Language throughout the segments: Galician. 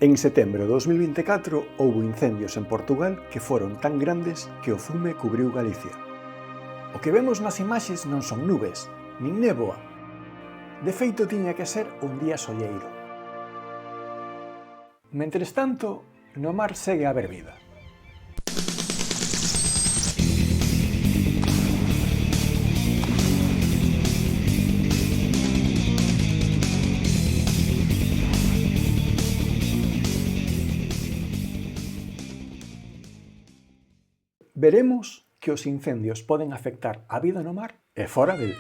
En setembro de 2024 houbo incendios en Portugal que foron tan grandes que o fume cubriu Galicia. O que vemos nas imaxes non son nubes, nin néboa. De feito tiña que ser un día solleiro. Mentres tanto, no mar segue a haber vida. Veremos que os incendios poden afectar a vida no mar e fora del.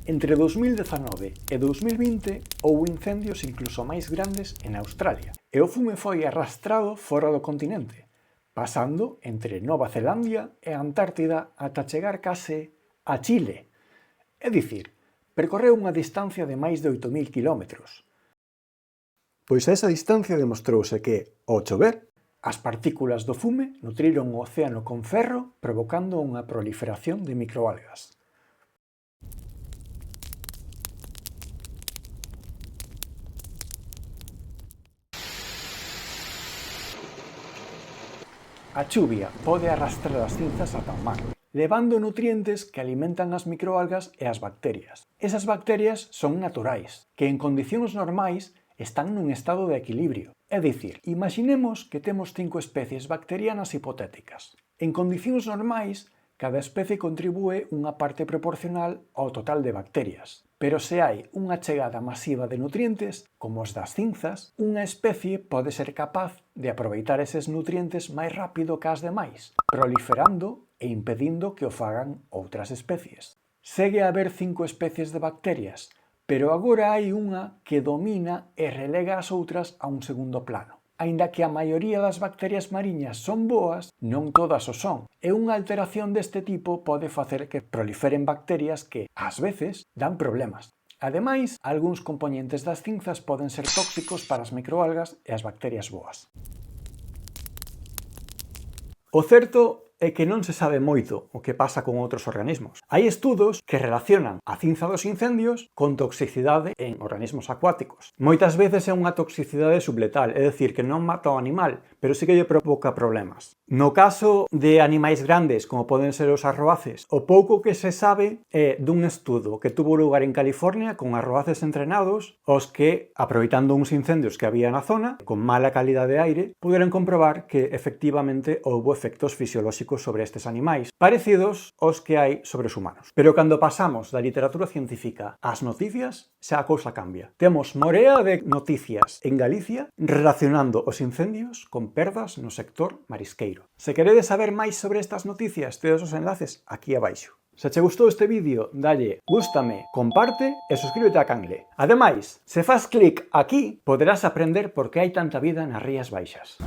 Entre 2019 e 2020 houbo incendios incluso máis grandes en Australia e o fume foi arrastrado fora do continente, pasando entre Nova Zelandia e a Antártida ata chegar case a Chile. É dicir, percorreu unha distancia de máis de 8.000 km. Pois a esa distancia demostrouse que, ao chover, as partículas do fume nutriron o océano con ferro, provocando unha proliferación de microalgas. A chuvia pode arrastrar as cinzas ata o mar, levando nutrientes que alimentan as microalgas e as bacterias. Esas bacterias son naturais, que en condicións normais están nun estado de equilibrio. É dicir, imaginemos que temos 5 especies bacterianas hipotéticas. En condicións normais, cada especie contribúe unha parte proporcional ao total de bacterias. Pero se hai unha chegada masiva de nutrientes, como os das cinzas, unha especie pode ser capaz de aproveitar eses nutrientes máis rápido que as demais, proliferando e impedindo que o fagan outras especies. Segue a haber 5 especies de bacterias, pero agora hai unha que domina e relega as outras a un segundo plano. Aínda que a maioría das bacterias mariñas son boas, non todas o son, e unha alteración deste tipo pode facer que proliferen bacterias que, ás veces, dan problemas. Ademais, algúns compoñentes das cinzas poden ser tóxicos para as microalgas e as bacterias boas. O certo é que non se sabe moito o que pasa con outros organismos. Hai estudos que relacionan a cinza dos incendios con toxicidade en organismos acuáticos. Moitas veces é unha toxicidade subletal, é dicir, que non mata ao animal, pero sí que lle provoca problemas. No caso de animais grandes, como poden ser os arroaces, o pouco que se sabe é dun estudo que tuvo lugar en California con arroaces entrenados, os que, aproveitando uns incendios que había na zona, con mala calidade de aire, puderon comprobar que efectivamente houbo efectos fisiolóxicos sobre estes animais, parecidos aos que hai sobre os humanos. Pero cando pasamos da literatura científica ás noticias, xa a cousa cambia. Temos morea de noticias en Galicia relacionando os incendios con perdas no sector marisqueiro. Se queredes saber máis sobre estas noticias, tedes os enlaces aquí abaixo. Se che gustou este vídeo, dalle gústame, comparte e suscríbete a canle. Ademais, se fas clic aquí, poderás aprender por que hai tanta vida nas Rías Baixas.